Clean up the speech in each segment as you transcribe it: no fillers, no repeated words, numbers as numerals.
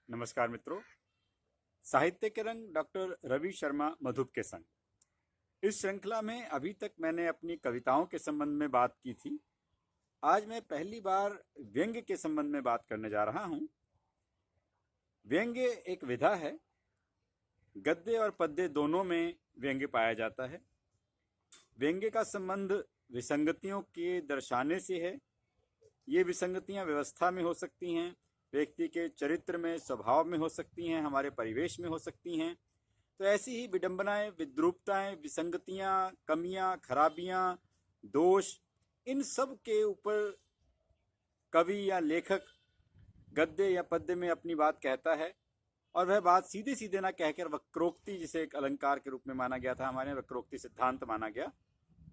नमस्कार मित्रों। साहित्य के रंग डॉक्टर रवि शर्मा मधुप के संग इस श्रृंखला में अभी तक मैंने अपनी कविताओं के संबंध में बात की थी। आज मैं पहली बार व्यंग्य के संबंध में बात करने जा रहा हूं। व्यंग्य एक विधा है। गद्य और पद्य दोनों में व्यंग्य पाया जाता है। व्यंग्य का संबंध विसंगतियों के दर्शाने से है। ये विसंगतियां व्यवस्था में हो सकती हैं, व्यक्ति के चरित्र में, स्वभाव में हो सकती हैं, हमारे परिवेश में हो सकती हैं। तो ऐसी ही विडंबनाएं, विद्रूपताएं, विसंगतियां, कमियां, खराबियां, दोष, इन सब के ऊपर कवि या लेखक गद्य या पद्य में अपनी बात कहता है। और वह बात सीधे सीधे ना कहकर वक्रोक्ति, जिसे एक अलंकार के रूप में माना गया था, हमारे वक्रोक्ति सिद्धांत माना गया,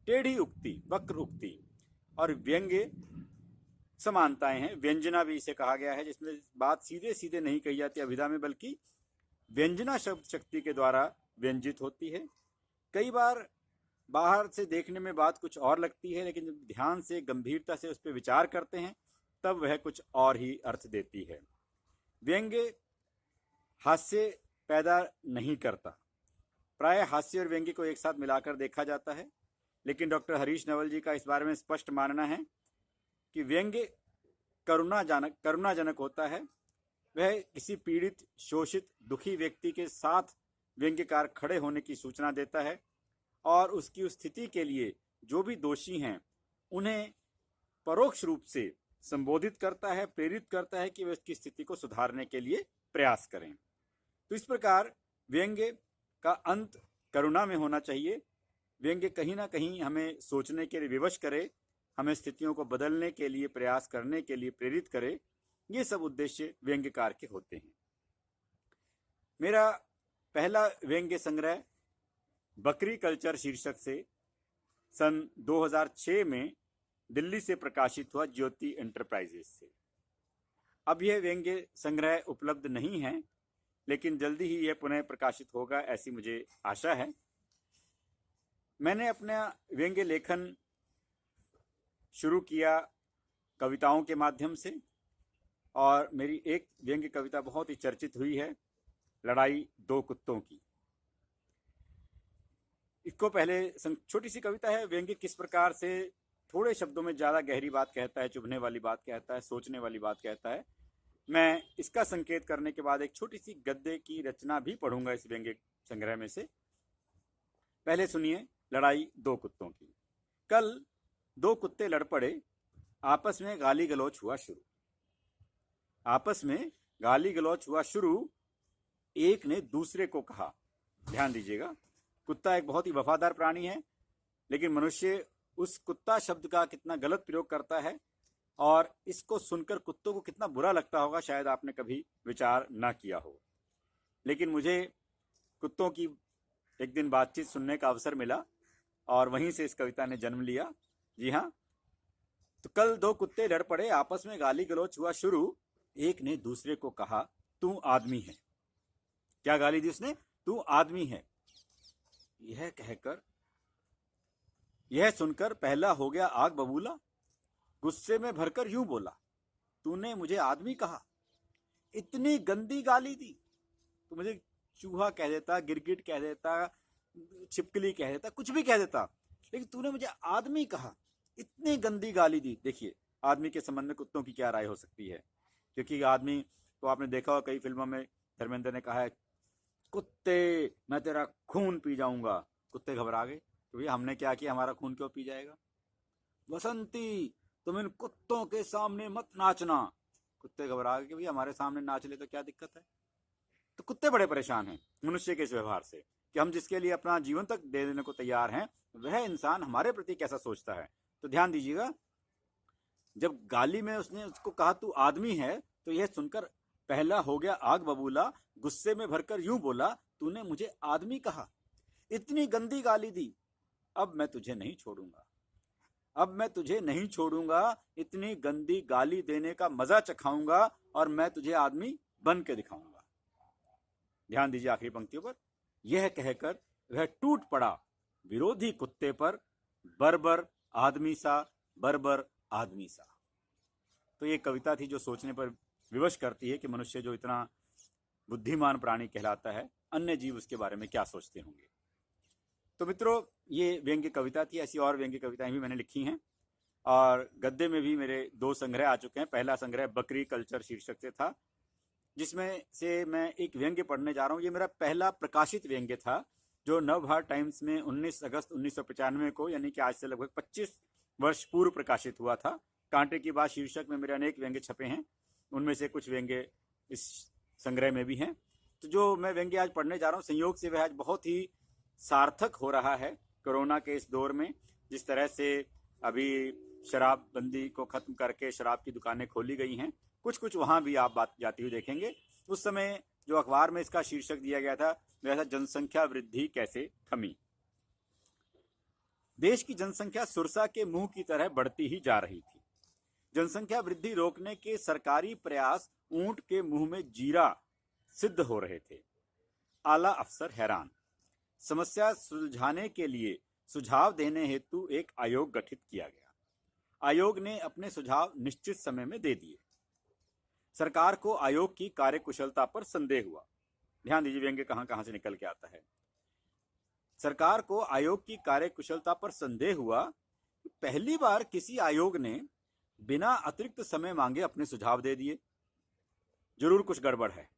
टेढ़ी उक्ति, वक्र उक्ति और व्यंग्य समानताएं हैं। व्यंजना भी इसे कहा गया है, जिसमें बात सीधे सीधे नहीं कही जाती अभिधा में, बल्कि व्यंजना शब्द शक्ति के द्वारा व्यंजित होती है। कई बार बाहर से देखने में बात कुछ और लगती है, लेकिन जब ध्यान से, गंभीरता से उस पर विचार करते हैं, तब वह कुछ और ही अर्थ देती है। व्यंग्य हास्य पैदा नहीं करता। प्राय हास्य और व्यंग्य को एक साथ मिलाकर देखा जाता है, लेकिन डॉक्टर हरीश नवल जी का इस बारे में स्पष्ट मानना है कि व्यंग्य करुणाजनक होता है। वह किसी पीड़ित, शोषित, दुखी व्यक्ति के साथ व्यंग्यकार खड़े होने की सूचना देता है और उसकी उस स्थिति के लिए जो भी दोषी हैं उन्हें परोक्ष रूप से संबोधित करता है, प्रेरित करता है कि वे उसकी स्थिति को सुधारने के लिए प्रयास करें। तो इस प्रकार व्यंग्य का अंत करुणा में होना चाहिए। व्यंग्य कहीं ना कहीं हमें सोचने के लिए विवश करे, हमें स्थितियों को बदलने के लिए, प्रयास करने के लिए प्रेरित करे। ये सब उद्देश्य व्यंग्यकार के होते हैं। मेरा पहला व्यंग्य संग्रह बकरी कल्चर शीर्षक से सन 2006 में दिल्ली से प्रकाशित हुआ, ज्योति एंटरप्राइजेस से। अब यह व्यंग्य संग्रह उपलब्ध नहीं है, लेकिन जल्दी ही यह पुनः प्रकाशित होगा, ऐसी मुझे आशा है। मैंने अपना व्यंग्य लेखन शुरू किया कविताओं के माध्यम से, और मेरी एक व्यंग्य कविता बहुत ही चर्चित हुई है, लड़ाई दो कुत्तों की। इसको पहले छोटी सी कविता है। व्यंग्य किस प्रकार से थोड़े शब्दों में ज़्यादा गहरी बात कहता है, चुभने वाली बात कहता है, सोचने वाली बात कहता है, मैं इसका संकेत करने के बाद एक छोटी सी गद्य की रचना भी पढ़ूंगा इस व्यंग्य संग्रह में से। पहले सुनिए लड़ाई दो कुत्तों की। कल दो कुत्ते लड़ पड़े, आपस में गाली गलौच हुआ शुरू। आपस में गाली गलौच हुआ शुरू। एक ने दूसरे को कहा। ध्यान दीजिएगा, कुत्ता एक बहुत ही वफादार प्राणी है, लेकिन मनुष्य उस कुत्ता शब्द का कितना गलत प्रयोग करता है और इसको सुनकर कुत्तों को कितना बुरा लगता होगा, शायद आपने कभी विचार ना किया हो। लेकिन मुझे कुत्तों की एक दिन बातचीत सुनने का अवसर मिला और वहीं से इस कविता ने जन्म लिया। जी हाँ, तो कल दो कुत्ते लड़ पड़े, आपस में गाली गलौच हुआ शुरू। एक ने दूसरे को कहा, तू आदमी है। क्या गाली दी उसने? तू आदमी है। यह सुनकर पहला हो गया आग बबूला, गुस्से में भरकर यूं बोला, तूने मुझे आदमी कहा। इतनी गंदी गाली दी। तो मुझे चूहा कह देता, गिरगिट कह देता, छिपकली कह देता, कुछ भी कह देता, लेकिन तूने मुझे आदमी कहा, इतनी गंदी गाली दी। देखिए, आदमी के संबंध में कुत्तों की क्या राय हो सकती है, क्योंकि आदमी को आपने देखा हो, कई फिल्मों में धर्मेंद्र ने कहा है, कुत्ते मैं तेरा खून पी जाऊंगा। कुत्ते घबरा गए कि भैया हमने क्या किया, हमारा खून क्यों पी जाएगा। बसंती, तुम इन कुत्तों के सामने मत नाचना। कुत्ते घबरा गए कि भैया हमारे सामने नाच ले तो क्या दिक्कत है। तो कुत्ते बड़े परेशान हैं मनुष्य के इस व्यवहार से, कि हम जिसके लिए अपना जीवन तक दे देने को तैयार हैं, वह इंसान हमारे प्रति कैसा सोचता है। तो ध्यान दीजिएगा, जब गाली में उसने उसको कहा तू आदमी है, तो यह सुनकर पहला हो गया आग बबूला, गुस्से में भरकर यूं बोला, तूने मुझे आदमी कहा, इतनी गंदी गाली दी, अब मैं तुझे नहीं छोड़ूंगा। अब मैं तुझे नहीं छोड़ूंगा, इतनी गंदी गाली देने का मजा चखाऊंगा और मैं तुझे आदमी बन के दिखाऊंगा। ध्यान दीजिए आखिरी पंक्तियों पर। यह कहकर वह टूट पड़ा विरोधी कुत्ते पर, बर्बर आदमी सा, बर्बर आदमी सा। तो ये कविता थी जो सोचने पर विवश करती है कि मनुष्य जो इतना बुद्धिमान प्राणी कहलाता है, अन्य जीव उसके बारे में क्या सोचते होंगे। तो मित्रों, ये व्यंग्य कविता थी। ऐसी और व्यंग्य कविताएं भी मैंने लिखी हैं और गद्य में भी मेरे 2 संग्रह आ चुके हैं। पहला संग्रह बकरी कल्चर शीर्षक से था, जिसमें से मैं एक व्यंग्य पढ़ने जा रहा हूँ। ये मेरा पहला प्रकाशित व्यंग्य था जो नवभारत टाइम्स में 19 अगस्त 1995 को, यानी कि आज से लगभग 25 वर्ष पूर्व प्रकाशित हुआ था। कांटे की बात शीर्षक में मेरे अनेक व्यंग्य छपे हैं, उनमें से कुछ व्यंग्य इस संग्रह में भी हैं। तो जो मैं व्यंग्य आज पढ़ने जा रहा हूँ, संयोग से वह आज बहुत ही सार्थक हो रहा है कोरोना के इस दौर में। जिस तरह से अभी शराबबंदी को खत्म करके शराब की दुकानें खोली गई हैं, कुछ कुछ वहाँ भी आप बात जाती हुई देखेंगे। उस समय जो अखबार में इसका शीर्षक दिया गया था वह था जनसंख्या वृद्धि कैसे थमी। देश की जनसंख्या सुरसा के मुंह की तरह बढ़ती ही जा रही थी। जनसंख्या वृद्धि रोकने के सरकारी प्रयास ऊंट के मुंह में जीरा सिद्ध हो रहे थे। आला अफसर हैरान। समस्या सुलझाने के लिए सुझाव देने हेतु एक आयोग गठित किया गया। आयोग ने अपने सुझाव निश्चित समय में दे दिए। सरकार को आयोग की कार्यकुशलता पर संदेह हुआ। ध्यान दीजिए व्यंग्य कहां कहां से निकल के आता है। सरकार को आयोग की कार्यकुशलता पर संदेह हुआ। पहली बार किसी आयोग ने बिना अतिरिक्त समय मांगे अपने सुझाव दे दिए। जरूर कुछ गड़बड़ है।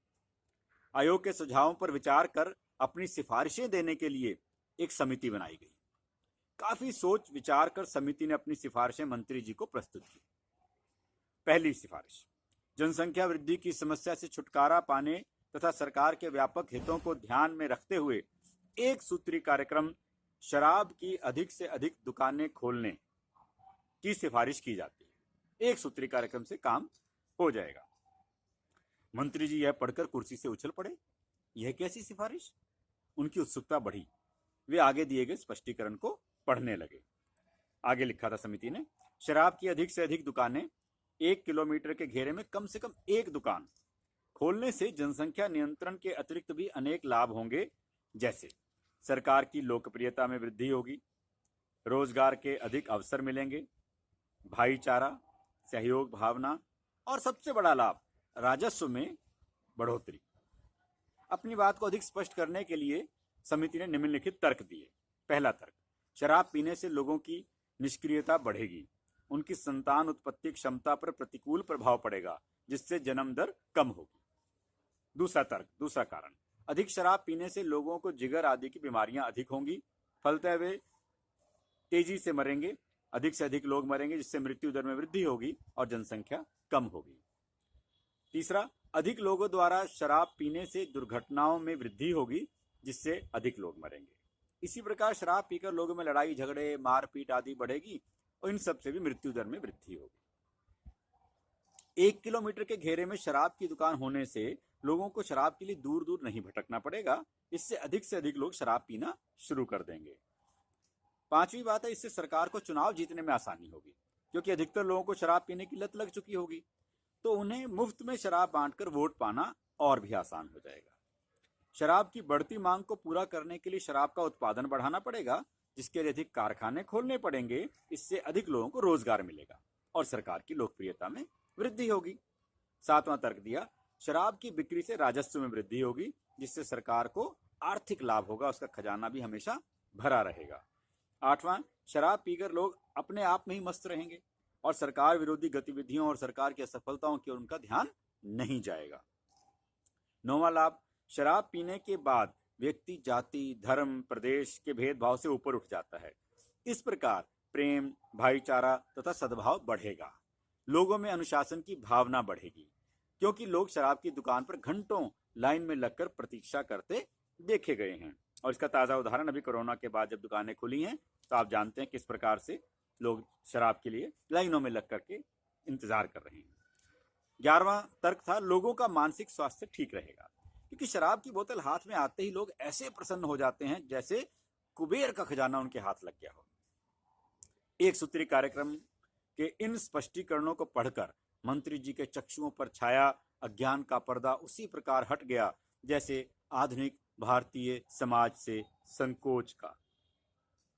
आयोग के सुझावों पर विचार कर अपनी सिफारिशें देने के लिए एक समिति बनाई गई। काफी सोच विचार कर समिति ने अपनी सिफारिशें मंत्री जी को प्रस्तुत की। पहली सिफारिश, जनसंख्या वृद्धि की समस्या से छुटकारा पाने तथा सरकार के व्यापक हितों को ध्यान में रखते हुए एक सूत्री कार्यक्रम शराब की अधिक से अधिक दुकानें खोलने की सिफारिश की जाती है। एक सूत्री कार्यक्रम से काम हो जाएगा। मंत्री जी यह पढ़कर कुर्सी से उछल पड़े। यह कैसी सिफारिश? उनकी उत्सुकता बढ़ी। वे आगे दिए गए स्पष्टीकरण को पढ़ने लगे। आगे लिखा था समिति ने, शराब की अधिक से अधिक दुकानें, 1 किलोमीटर के घेरे में कम से कम एक दुकान खोलने से जनसंख्या नियंत्रण के अतिरिक्त भी अनेक लाभ होंगे। जैसे सरकार की लोकप्रियता में वृद्धि होगी, रोजगार के अधिक अवसर मिलेंगे, भाईचारा, सहयोग भावना और सबसे बड़ा लाभ, राजस्व में बढ़ोतरी। अपनी बात को अधिक स्पष्ट करने के लिए समिति ने निम्नलिखित तर्क दिए। पहला तर्क, शराब पीने से लोगों की निष्क्रियता बढ़ेगी, उनकी संतान उत्पत्ति क्षमता पर प्रतिकूल प्रभाव पड़ेगा, जिससे जन्म दर कम होगी। दूसरा तर्क, दूसरा कारण, अधिक शराब पीने से लोगों को जिगर आदि की बीमारियां अधिक होंगी, फलतः वे तेजी से मरेंगे, अधिक से अधिक लोग मरेंगे, जिससे मृत्यु दर में वृद्धि होगी और जनसंख्या कम होगी। तीसरा, अधिक लोगों द्वारा शराब पीने से दुर्घटनाओं में वृद्धि होगी, जिससे अधिक लोग मरेंगे। इसी प्रकार शराब पीकर लोगों में लड़ाई झगड़े मारपीट आदि बढ़ेगी और इन सब से भी मृत्यु दर में वृद्धि होगी। 1 किलोमीटर के घेरे में शराब की दुकान होने से लोगों को शराब के लिए दूर दूर नहीं भटकना पड़ेगा। इससे अधिक लोग शराब पीना शुरू कर देंगे। पांचवी बात है, इससे सरकार को चुनाव जीतने में आसानी होगी, क्योंकि अधिकतर लोगों को शराब पीने की लत लग चुकी होगी, तो उन्हें मुफ्त में शराब बांटकर वोट पाना और भी आसान हो जाएगा। शराब की बढ़ती मांग को पूरा करने के लिए शराब का उत्पादन बढ़ाना पड़ेगा, जिसके लिए अधिक कारखाने खोलने पड़ेंगे। इससे अधिक लोगों को रोजगार मिलेगा और सरकार की लोकप्रियता में वृद्धि होगी। सातवां तर्क दिया, शराब की बिक्री से राजस्व में वृद्धि होगी, जिससे सरकार को आर्थिक लाभ होगा, उसका खजाना भी हमेशा भरा रहेगा। आठवां, शराब पीकर लोग अपने आप में ही मस्त रहेंगे और सरकार विरोधी गतिविधियों और सरकार की असफलताओं की ओर उनका ध्यान नहीं जाएगा। नौवां लाभ, शराब पीने के बाद व्यक्ति जाति धर्म प्रदेश के भेदभाव से ऊपर उठ जाता है। इस प्रकार प्रेम भाईचारा तथा सद्भाव बढ़ेगा, लोगों में अनुशासन की भावना बढ़ेगी, क्योंकि लोग शराब की दुकान पर घंटों लाइन में लगकर प्रतीक्षा करते देखे गए हैं। और इसका ताज़ा उदाहरण अभी कोरोना के बाद जब दुकानें खुली हैं तो आप जानते हैं किस प्रकार से लोग शराब के लिए लाइनों में लग करके इंतजार कर रहे हैं। 11वां तर्क था, लोगों का मानसिक स्वास्थ्य ठीक रहेगा, क्योंकि शराब की बोतल हाथ में आते ही लोग ऐसे प्रसन्न हो जाते हैं जैसे कुबेर का खजाना उनके हाथ लग गया हो। एक सूत्री कार्यक्रम के इन स्पष्टीकरणों को पढ़कर मंत्री जी के चक्षुओं पर छाया अज्ञान का पर्दा उसी प्रकार हट गया जैसे आधुनिक भारतीय समाज से संकोच का,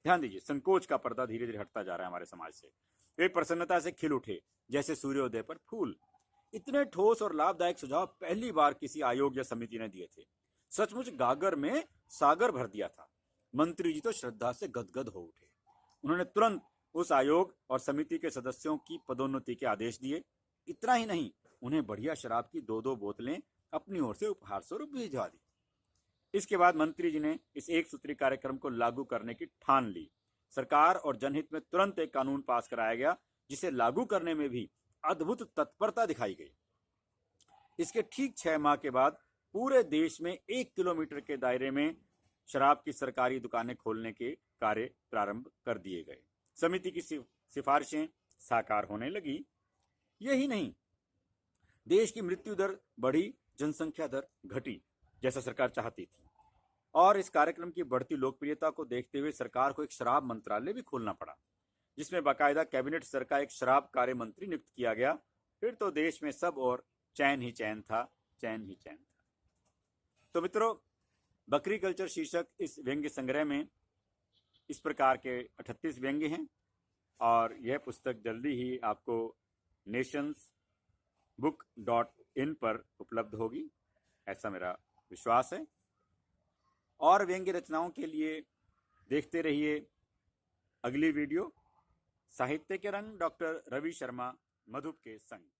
ध्यान दीजिए, संकोच का पर्दा धीरे धीरे हटता जा रहा है हमारे समाज से। वे प्रसन्नता से खिल उठे जैसे सूर्योदय पर फूल। इतने ठोस और लाभदायक सुझाव पहली बार किसी आयोग या समिति ने दिए थे। सचमुच गागर में सागर भर दिया था। मंत्री जी तो श्रद्धा से गदगद हो उठे। उन्होंने तुरंत उस आयोग और समिति के सदस्यों की पदोन्नति के आदेश दिए। इतना ही नहीं, उन्हें बढ़िया शराब की 2-2 बोतलें अपनी ओर से उपहार स्वरूप भिजवा दी। इसके बाद मंत्री जी ने इस एक सूत्री कार्यक्रम को लागू करने की ठान ली। सरकार और जनहित में तुरंत एक कानून पास कराया गया, जिसे लागू करने में भी अद्भुत तत्परता दिखाई गई। इसके ठीक 6 माह के बाद पूरे देश में 1 किलोमीटर के दायरे में शराब की सरकारी दुकानें खोलने के कार्य प्रारंभ कर दिए गए। समिति की सिफारिशें साकार होने लगी। यही नहीं, देश की मृत्यु दर बढ़ी, जनसंख्या दर घटी, जैसा सरकार चाहती थी। और इस कार्यक्रम की बढ़ती लोकप्रियता को देखते हुए सरकार को एक शराब मंत्रालय भी खोलना पड़ा, जिसमें बाकायदा कैबिनेट स्तर का एक शराब कार्य मंत्री नियुक्त किया गया। फिर तो देश में सब और चैन ही चैन था, चैन ही चैन था। तो मित्रों, बकरी कल्चर शीर्षक इस व्यंग्य संग्रह में इस प्रकार के 38 व्यंग्य हैं और यह पुस्तक जल्दी ही आपको nationsbook.in पर उपलब्ध होगी, ऐसा मेरा विश्वास है। और व्यंग्य रचनाओं के लिए देखते रहिए अगली वीडियो। साहित्य के रंग डॉक्टर रवि शर्मा मधुप के संग।